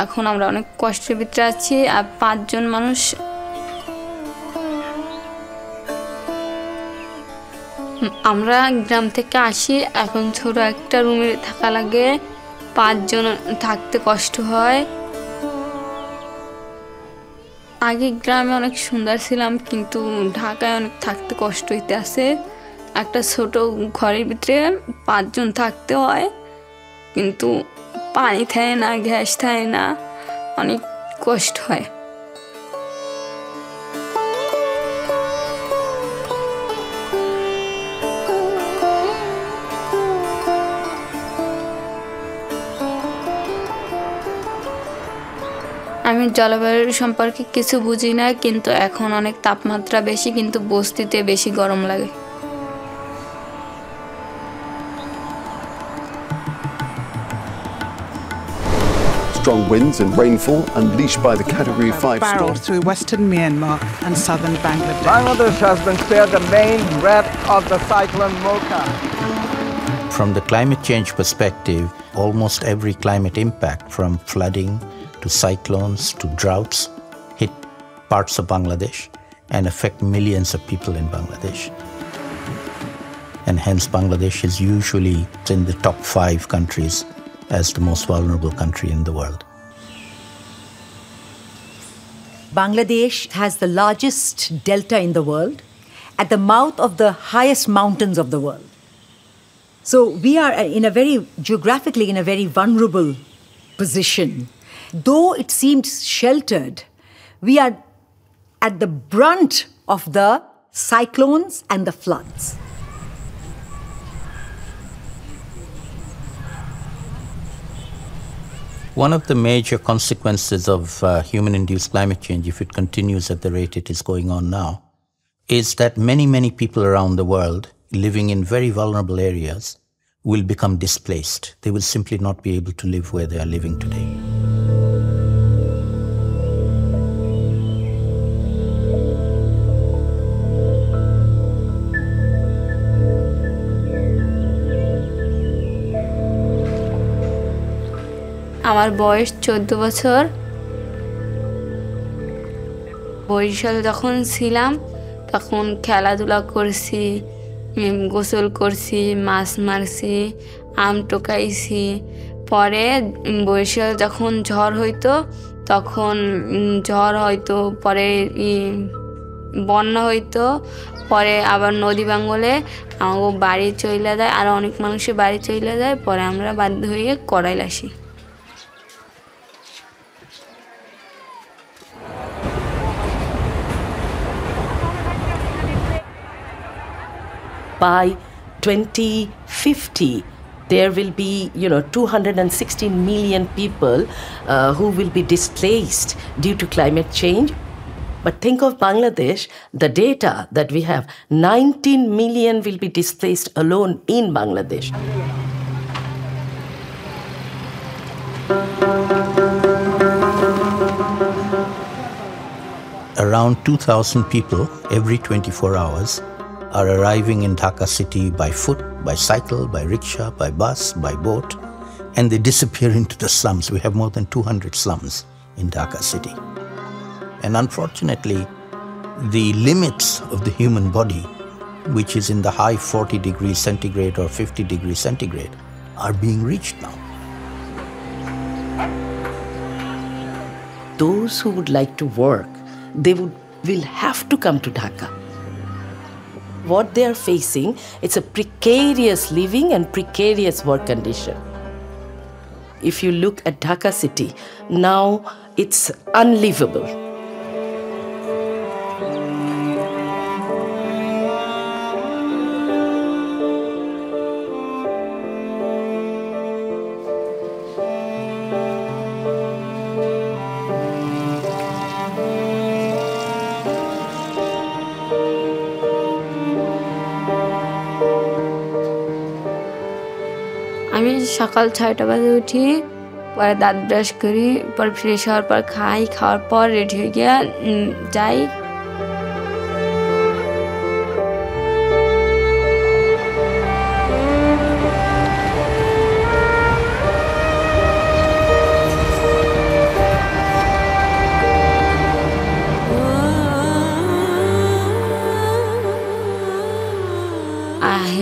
এখন আমরা অনেক কষ্টের ভিতরে আছি। আর 5 জন মানুষ আমরা গ্রাম থেকে আসি, এখন ছোট একটা রুমে থাকা লাগে, 5 জন থাকতে কষ্ট হয়। আগে গ্রামে অনেক সুন্দর ছিলাম, কিন্তু ঢাকায় অনেক থাকতে কষ্ট হইতে আছে। একটা ছোট ঘরের ভিতরে 5 জন থাকতে হয়, কিন্তু পানি থাকে না, গ্যাস থাকে না, অনেক কষ্ট হয়। আমি জলবায়ুর সম্পর্কে কিছু বুঝি না, কিন্তু এখন অনেক তাপমাত্রা বেশি, কিন্তু বস্তিতে বেশি গরম লাগে। Strong winds and rainfall unleashed by the Category 5 storm through western Myanmar and southern Bangladesh. Bangladesh has been spared the main threat of the cyclone Mocha. From the climate change perspective, almost every climate impact, from flooding to cyclones to droughts, hit parts of Bangladesh and affect millions of people in Bangladesh. And hence Bangladesh is usually in the top 5 countries as the most vulnerable country in the world. Bangladesh has the largest delta in the world at the mouth of the highest mountains of the world. So we are geographically in a very vulnerable position. Though it seems sheltered, we are at the brunt of the cyclones and the floods. One of the major consequences of human-induced climate change, if it continues at the rate it is going on now, is that many people around the world living in very vulnerable areas will become displaced. They will simply not be able to live where they are living today. আমার বয়স 14 বছর। বরিশালে যখন ছিলাম তখন খেলাধুলা করছি, গোসল করছি, মাছ মারছি, আম টোকাইছি। পরে বরিশালে যখন ঝড় হইতো পরে বন্যা হইতো, পরে আবার নদী ভাঙলে আমাকে বাড়ি চলে যায়, আর অনেক মানুষের বাড়ি চলে যায়। পরে আমরা বাধ্য হয়ে করাইল আসি। By 2050, there will be, 216 million people who will be displaced due to climate change. But think of Bangladesh, the data that we have, 19 million will be displaced alone in Bangladesh. Around 2,000 people every 24 hours are arriving in Dhaka city by foot, by cycle, by rickshaw, by bus, by boat, and they disappear into the slums. We have more than 200 slums in Dhaka city. And unfortunately, the limits of the human body, which is in the high 40 degrees centigrade or 50 degrees centigrade, are being reached now. Those who would like to work, they will have to come to Dhaka. What they are facing, it's a precarious living and precarious work condition. If you look at Dhaka city, now it's unlivable. আমি সকাল 6টা বাজে উঠি, পরে দাঁত brush করি, পরে fresh হওয়ার পর খাওয়ার পর রেডি হয়ে গিয়ে যাই।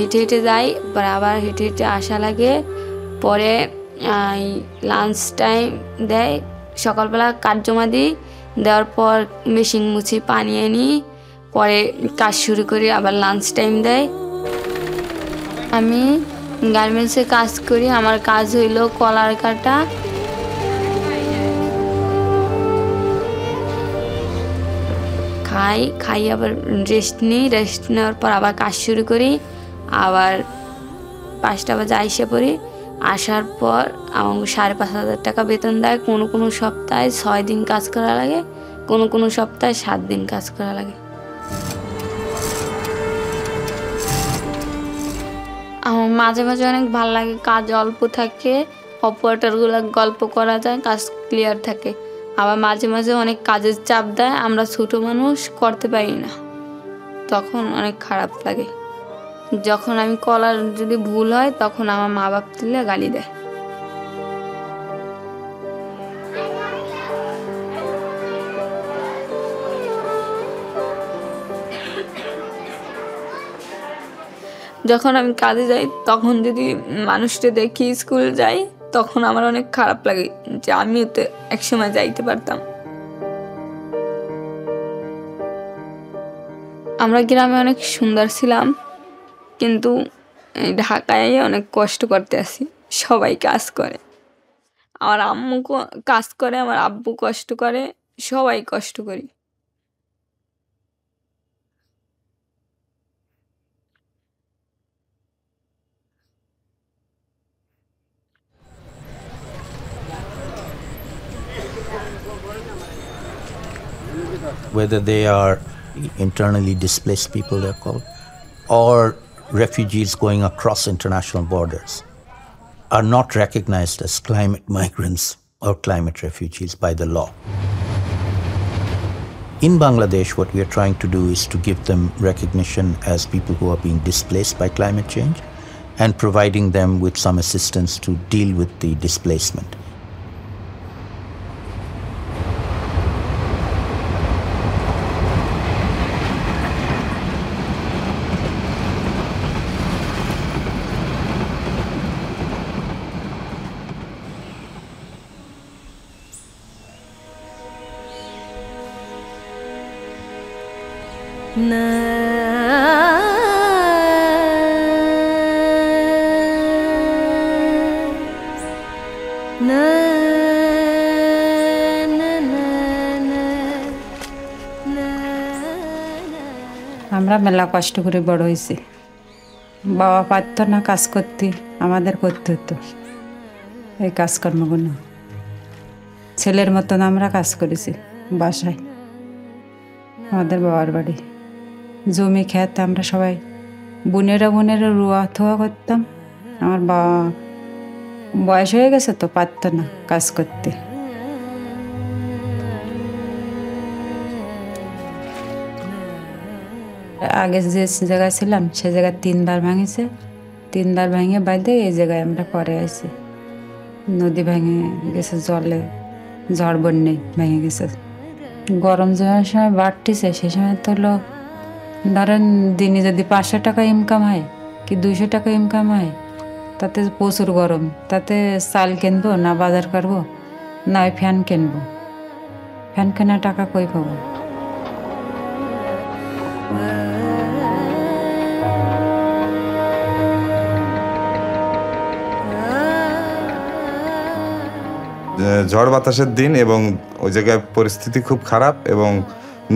হেঁটে হেঁটে যাই, পরে আবার হেঁটে হেঁটে আসা লাগে। পরে লাঞ্চ টাইম দেয়, সকালবেলা কাজ জমা দিই, দেওয়ার পর মেশিন মুছি, পানি আনি, পরে কাজ শুরু করি, আবার লাঞ্চ টাইম দেয়। আমি গার্মেন্টসে কাজ করি, আমার কাজ হইল কলার কাটা। খাই আবার রেস্ট নিই, রেস্ট নেওয়ার পর আবার কাজ শুরু করি, আবার 5টা বাজে আইসা পড়ি। আসার পর আমাকে 5,500 টাকা বেতন দেয়। কোনো সপ্তাহে 6 দিন কাজ করা লাগে, কোনো সপ্তাহে 7 দিন কাজ করা লাগে। আমার মাঝে মাঝে অনেক ভালো লাগে, কাজ অল্প থাকে, অপারেটরগুলো গল্প করা যায়, কাজ ক্লিয়ার থাকে। আবার মাঝে মাঝে অনেক কাজের চাপ দেয়, আমরা ছোটো মানুষ করতে পারি না, তখন অনেক খারাপ লাগে। যখন আমি কলার যদি ভুল হয় তখন আমার মা বাপ তুলে গালি দেয়। যখন আমি কাজে যাই তখন যদি মানুষটা দেখি স্কুল যাই, তখন আমার অনেক খারাপ লাগে যে আমিও তো একসময় যাইতে পারতাম। আমরা গ্রামে অনেক সুন্দর ছিলাম, কিন্তু ঢাকায় অনেক কষ্ট করতে আসি। সবাই কাজ করে, আমার আম্মু কাজ করে, আমার আব্বু কষ্ট করে, সবাই কষ্ট করি। Whether they are internally displaced people, they're called, or refugees going across international borders, are not recognized as climate migrants or climate refugees by the law. In Bangladesh, what we are trying to do is to give them recognition as people who are being displaced by climate change and providing them with some assistance to deal with the displacement. আমরা মেলা কষ্ট করে বড় হয়েছি। বাবা পারতো না কাজ করতে, আমাদের করতে হতো এই কাজকর্মগুলো। ছেলের মতন আমরা কাজ করেছি বাসায়, আমাদের বাবার বাড়ি জমি খেত, আমরা সবাই বোনেরা রুয়া থোয়া করতাম। আমার বাবা বয়স হয়ে গেছে তো, পারতো না কাজ করতে। আগে যে জায়গায় ছিলাম সে জায়গায় 3বার ভাঙেছে, 3বার ভেঙে বাদে এই জায়গায় আমরা পরে আছি। নদী ভেঙে গেছে, জলে ঝড় বন্যায় ভেঙে গেছে। গরম যে সময় বাড়তেছে সে সময় তো হলো ধরেন দিনে যদি 500 টাকা ইনকাম হয় কি 200 টাকা ইনকাম হয়, তাতে প্রচুর গরম, তাতে চাল কিনবো না বাজার করবো না ওই ফ্যান কিনবো, ফ্যান কেনার টাকা কই পাবো? ঝড় বাতাসের দিন এবং ওই জায়গায় পরিস্থিতি খুব খারাপ এবং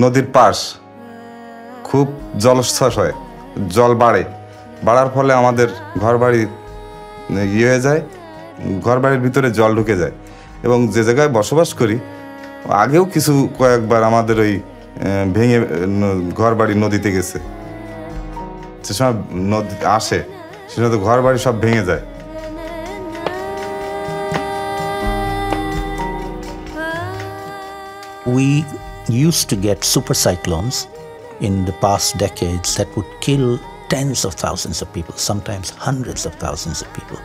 নদীর পাশ খুব জলস্রোত হয়, জল বাড়ার ফলে আমাদের ঘরবাড়ি হয়ে যায়, ঘরবাড়ির ভিতরে জল ঢুকে যায়। এবং যে জায়গায় বসবাস করি আগেও কয়েকবার আমাদের ওই ভেঙে ঘরবাড়ি নদীতে গেছে। যে সময় নদী আসে সে সময় তো ঘরবাড়ি সব ভেঙে যায়। We used to get super cyclones in the past decades that would kill tens of thousands of people, sometimes hundreds of thousands of people.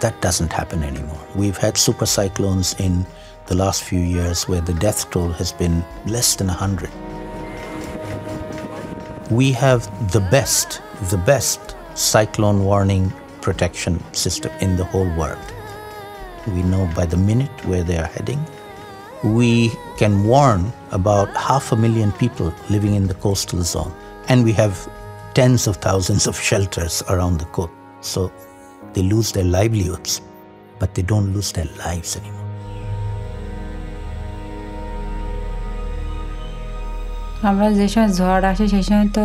That doesn't happen anymore. We've had super cyclones in the last few years where the death toll has been less than 100. We have the best cyclone warning protection system in the whole world. We know by the minute where they are heading. We can warn about 500,000 people living in the coastal zone. And we have tens of thousands of shelters around the coast. So they lose their livelihoods, but they don't lose their lives anymore. আমরা যে সময় ঝড় আসে সেই সময় তো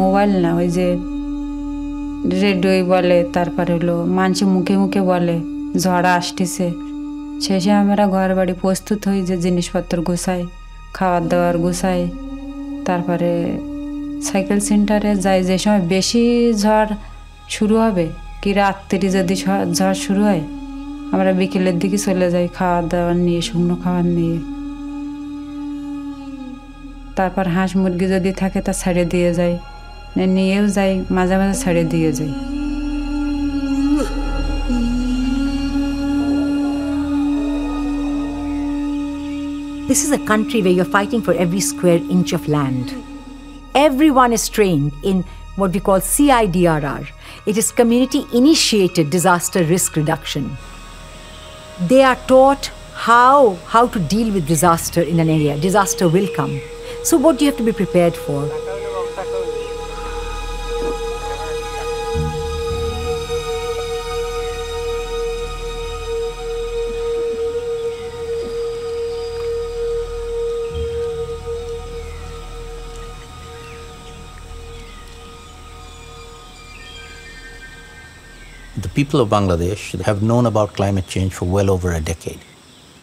mobile না, ওই যে রেডিওই বলে, তারপরে হলো মানুষ মুখে মুখে বলে ঝড় আসতেছে। সেই সময় আমরা ঘর বাড়ি প্রস্তুত হই, যে জিনিসপত্র গুছাই, খাবার দাবার গুছাই, তারপরে সাইকেল সেন্টারে যাই। যে সময় বেশি ঝড় শুরু হবে কি রাত্রি যদি ঝড় শুরু হয়, আমরা বিকেলের দিকে চলে যাই খাবার দাবার নিয়ে, শুকনো খাবার নিয়ে। তারপর হাঁস মুরগি যদি থাকে তা ছেড়ে দিয়ে যাই, নিয়েও যাই, মাঝে মাঝে ছেড়ে দিয়ে যাই। This is a country where you're fighting for every square inch of land. Everyone is trained in what we call CIDRR. It is community-initiated disaster risk reduction. They are taught how to deal with disaster in an area. Disaster will come. So what do you have to be prepared for? The people of Bangladesh have known about climate change for well over a decade.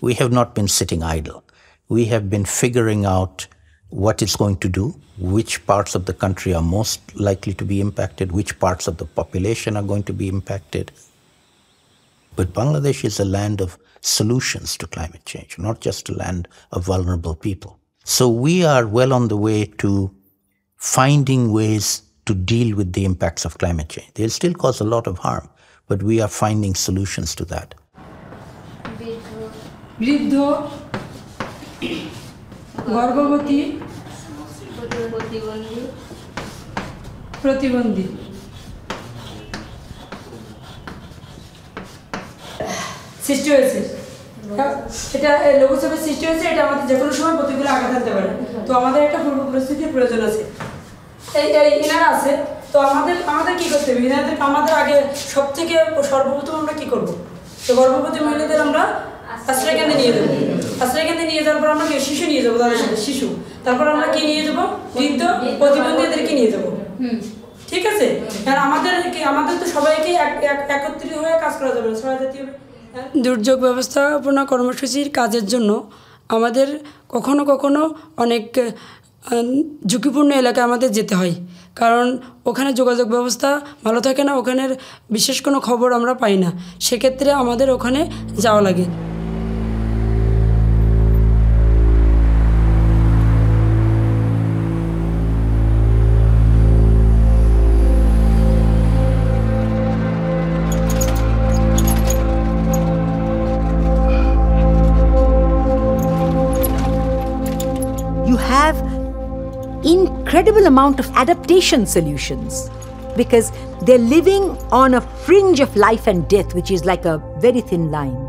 We have not been sitting idle. We have been figuring out what it's going to do, which parts of the country are most likely to be impacted, which parts of the population are going to be impacted. But Bangladesh is a land of solutions to climate change, not just a land of vulnerable people. So we are well on the way to finding ways to deal with the impacts of climate change. They'll still cause a lot of harm, but we are finding solutions to that. গর্ভবতী, প্রতিবন্ধী, সৃষ্টি হয়েছে। এটা লঘুচাপের সৃষ্টি হয়েছে, এটা আমাদের যে কোনো সময় প্রতিকূলে আঘাত আনতে পারে। তো আমাদের একটা পূর্ব পরিস্থিতির প্রয়োজন আছে। এনারা আছে, তো আমাদের কি করতে হবে? এনাদের আমাদের আগে সব থেকে সর্বপ্রথম আমরা কি করব? তো গর্ভবতী মহিলাদের আমরা আশ্রয় কেন্দ্রে নিয়ে যাবো। আশ্রয় কেন্দ্রে নিয়ে যাওয়ার পর আমরা শিশু নিয়ে যাবো, তাদের সাথে শিশু। তারপর আমরা কি নিয়ে যাবো? বৃদ্ধ প্রতিবন্ধীদেরকে নিয়ে যাবো। ঠিক আছে? কারণ আমাদের তো সবাইকে একত্রিত হয়ে কাজ করা যাবে, সবাই জাতীয় দুর্যোগ ব্যবস্থাপনা কর্মসূচির কাজের জন্য আমাদের কখনো কখনো অনেক ঝুঁকিপূর্ণ এলাকায় আমাদের যেতে হয়, কারণ ওখানে যোগাযোগ ব্যবস্থা ভালো থাকে না, ওখানের বিশেষ কোনো খবর আমরা পাই না। সেক্ষেত্রে আমাদের ওখানে যাওয়া লাগে। You have incredible amount of adaptation solutions because they're living on a fringe of life and death, which is like a very thin line.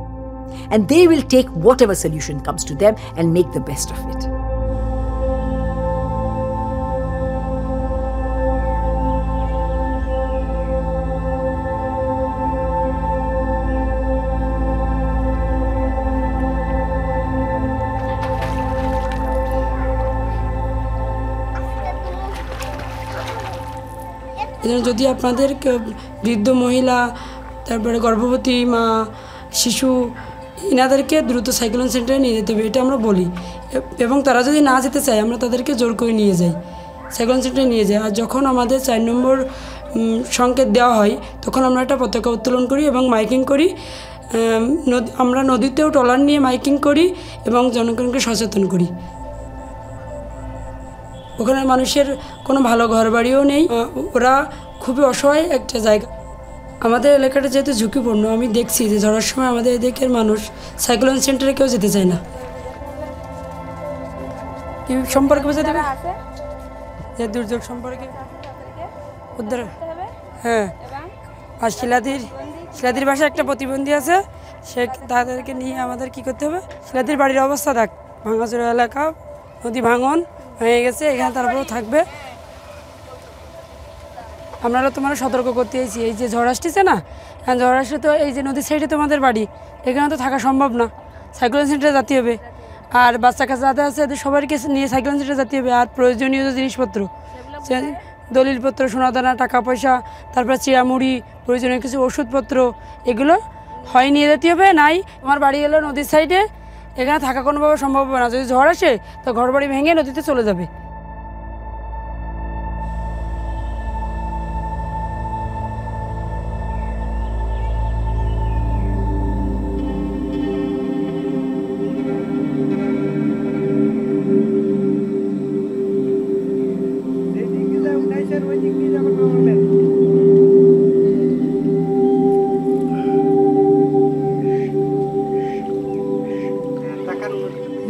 And they will take whatever solution comes to them and make the best of it. যদি আপনাদের বৃদ্ধ মহিলা, তারপরে গর্ভবতী মা, শিশু, এনাদেরকে দ্রুত cyclone সেন্টারে নিয়ে যেতে হবে, এটা আমরা বলি। এবং তারা যদি না যেতে চায় আমরা তাদেরকে জোর করে নিয়ে যাই, সাইক্লোন সেন্টারে নিয়ে যাই। আর যখন আমাদের 4 নম্বর সংকেত দেওয়া হয় তখন আমরা একটা পতাকা উত্তোলন করি এবং মাইকিং করি। আমরা নদীতেও ট্রলার নিয়ে মাইকিং করি এবং জনগণকে সচেতন করি। ওখানে মানুষের কোনো ভালো ঘরবাড়িও নেই, ওরা খুবই অসহায় একটা জায়গা। আমাদের এলাকাটা যেহেতু ঝুঁকিপূর্ণ, আমি দেখছি যে ঝড়ের সময় আমাদের এদিকের মানুষ সাইক্লোন সেন্টারে কেউ যেতে চায় না। কি সম্পর্কে বোঝা দেবে যে দুর্যোগ সম্পর্কে উদ্ধার হ্যাঁ, আর শিলাদির বাসায় একটা প্রতিবন্ধী আছে, সে তাদেরকে নিয়ে আমাদের কি করতে হবে, শিলাদির বাড়ির অবস্থা দেখ, ভাঙাচোরা এলাকা, নদী ভাঙন হয়ে গেছে, এখানে তারপরেও থাকবে। আমরা তোমার সতর্ক করতে এসেছি, এই যে ঝড় আসতেছে না, ঝড় আসলে তো এই যে নদীর সাইডে তোমাদের বাড়ি, এখানে তো থাকা সম্ভব না, সাইক্লোন সেন্টারে যেতে হবে। আর বাচ্চা কাছে যাতে আছে এদের সবাইকে নিয়ে সাইক্লোন সেন্টারে যেতে হবে। আর প্রয়োজনীয় যে জিনিসপত্র, দলিলপত্র, সোনাদানা, টাকা পয়সা, তারপরে চিড়ামুড়ি, প্রয়োজনীয় কিছু ওষুধপত্র, এগুলো হয় নিয়ে যেতে হবে। নাই আমার বাড়ি এলো নদীর সাইডে, এখানে থাকা কোনোভাবে সম্ভব হবে না। যদি ঝড় আসে তো ঘর বাড়ি ভেঙে নদীতে চলে যাবে।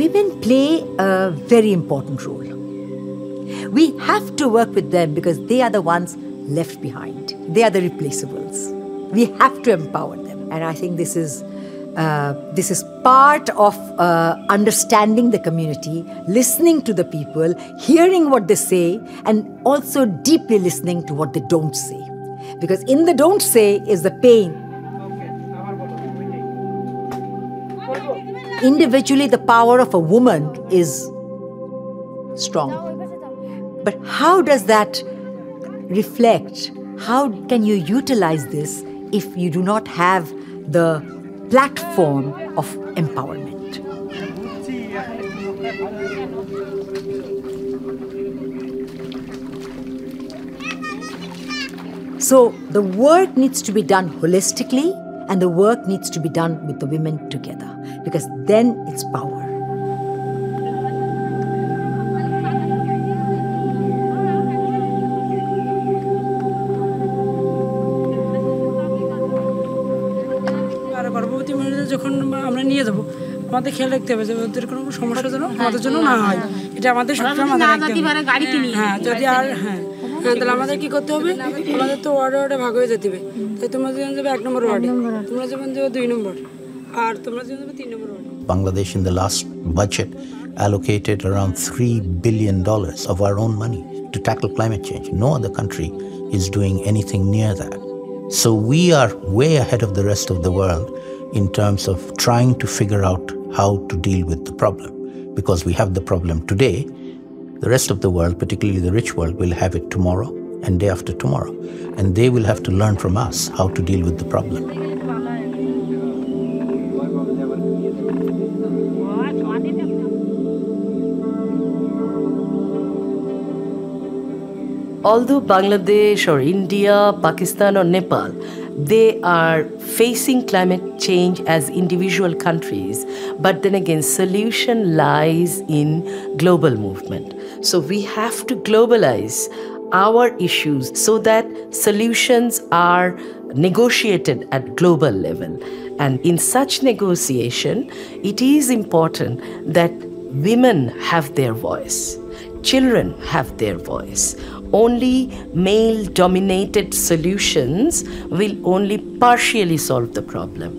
Women play a very important role. We have to work with them because they are the ones left behind. They are the replaceables. We have to empower them. And I think this is part of understanding the community, listening to the people, hearing what they say, and also deeply listening to what they don't say. Because in the don't say is the pain. Individually, the power of a woman is strong. But how does that reflect? How can you utilize this if you do not have the platform of empowerment? So the work needs to be done holistically, and the work needs to be done with the women together, because then it's power. গর্ভবতী মহিলাদের যখন আমরা নিয়ে যাবো, আমাদের খেয়াল রাখতে হবে যে ওদের কোনো সমস্যা যেন আমাদের জন্য না হয়। এটা আমাদের সবসময় মাথায় রাখতে হবে। হ্যাঁ, যদি আর তাহলে আমাদের কি করতে হবে, আমাদের তো ওয়ার্ডে ভাগ হয়ে যেতে হবে। তাই তোমরা যেমন যাবে 1 নম্বর ওয়ার্ডে, তোমরা যেমন যাবে 2 নম্বর, আর তোমরা যেমন যাবে 3 নম্বর ওয়ার্ডে। Bangladesh in the last budget allocated around $3 billion of our own money to tackle climate change. No other country is doing anything near that. So we are way ahead of the rest of the world in terms of trying to figure out how to deal with the problem. Because we have the problem today, the rest of the world, particularly the rich world, will have it tomorrow and day after tomorrow. And they will have to learn from us how to deal with the problem. Although Bangladesh or India, Pakistan or Nepal, they are facing climate change as individual countries, but then again, solution lies in global movement. So we have to globalize our issues so that solutions are negotiated at global level. And in such negotiation, it is important that women have their voice, children have their voice. Only male-dominated solutions will only partially solve the problem.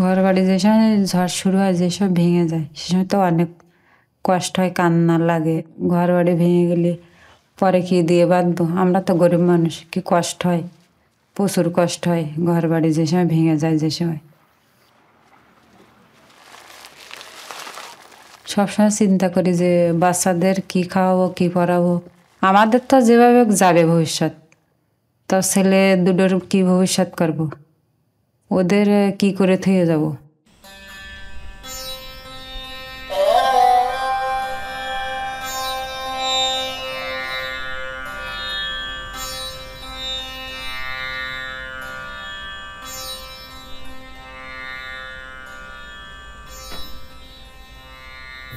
ঘর বাড়ি যে সময় ঝড় শুরু হয়, যে সব ভেঙে যায়, সে সময় তো অনেক কষ্ট হয়, কান্না লাগে। ঘর বাড়ি ভেঙে গেলে পরে কি দিয়ে বাঁধবো? আমরা তো গরিব মানুষ, কি কষ্ট হয়, প্রচুর কষ্ট হয় ঘর বাড়ি যে সময় ভেঙে যায়। যে সময় সবসময় চিন্তা করি যে বাচ্চাদের কি খাওয়াবো, কি পড়াবো। আমাদের তো যেভাবে যাবে ভবিষ্যৎ, তো ছেলে দুটোর কি ভবিষ্যৎ করব, ওদের কি করে থেকে যাব।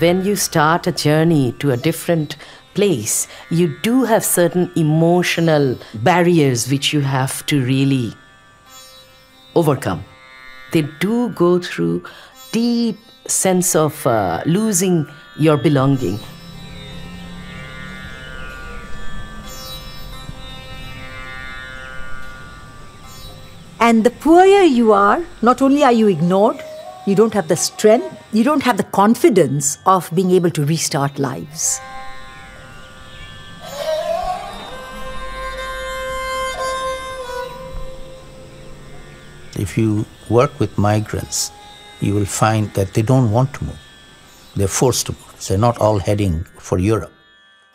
when you start a journey to a different place, you do have certain emotional barriers which you have to really overcome. They do go through deep sense of losing your belonging. And the poorer you are, not only are you ignored, you don't have the strength, you don't have the confidence of being able to restart lives. If you work with migrants, you will find that they don't want to move. They're forced to move. They're not all heading for Europe.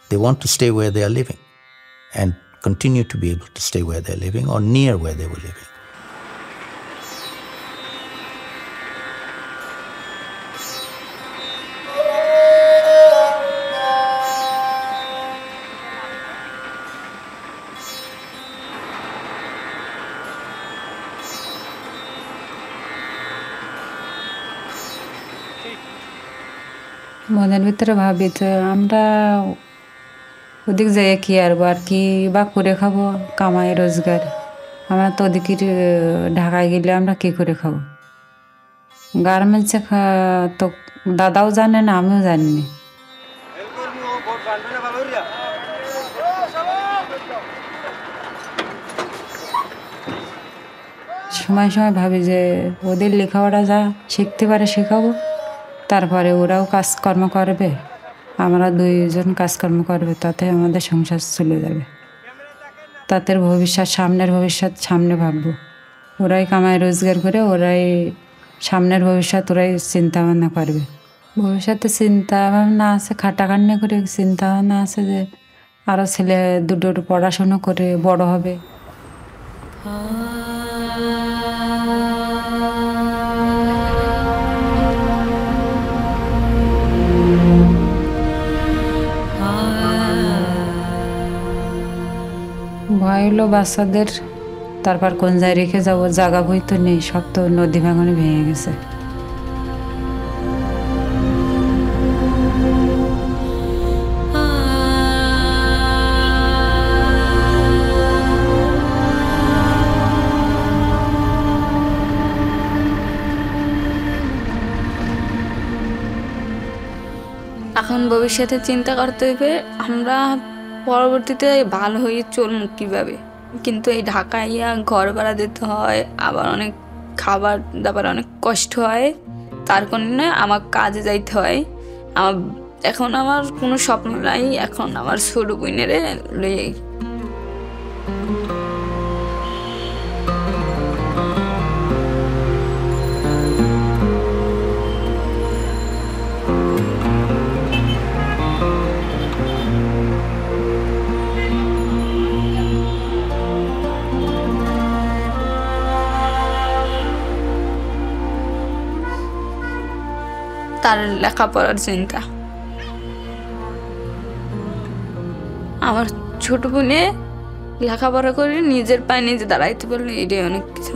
They want to stay where they are living and continue to be able to stay where they're living or near where they were living. মনের ভিতরে ভাবি তো আমরা ওদিক যাই কি আর কি বা করে খাবো কামাই রোজগার আমরা তো ওদিকে ঢাকায় গেলে আমরা কি করে খাবো গার্মেন্টসে তো দাদাও জানে না আমিও জানি না সময় সময় ভাবি যে ওদের লেখাপড়া যা শিখতে পারে শেখাবো তারপরে ওরাও কাজকর্ম করবে আমরা দুইজন কাজকর্ম করবে তাতে আমাদের সংসার চলে যাবে তাতে ভবিষ্যৎ সামনের ভবিষ্যৎ সামনে ভাববো ওরাই কামাই রোজগার করে ওরাই সামনের ভবিষ্যৎ ওরাই চিন্তা ভাবনা করবে ভবিষ্যতে চিন্তা ভাবনা আছে খাটাখাটনি করে চিন্তা ভাবনা আছে যে আরও ছেলে দুটোর পড়াশুনো করে বড় হবে ভয় হলো বাচ্চাদের তারপর কোন জায়গায় রেখে যাবো জায়গা বই তো নেই সব তো নদী ভাঙনে ভেঙে গেছে এখন ভবিষ্যতে চিন্তা করতে হবে আমরা পরবর্তীতে ভালো হয়ে চলব কীভাবে কিন্তু এই ঢাকায় ঘর ভাড়া দিতে হয় আবার অনেক খাবার দাবার অনেক কষ্ট হয় তার কারণে আমার কাজে যাইতে হয় এখন আমার কোনো স্বপ্ন নাই এখন আমার ছোট বোনের লয়ে তার লেখাপড়ার চিন্তা আমার ছোট বোনে লেখাপড়া করে নিজের পায়ে নিজে দাঁড়াইতে পারলে এটাই অনেক কিছু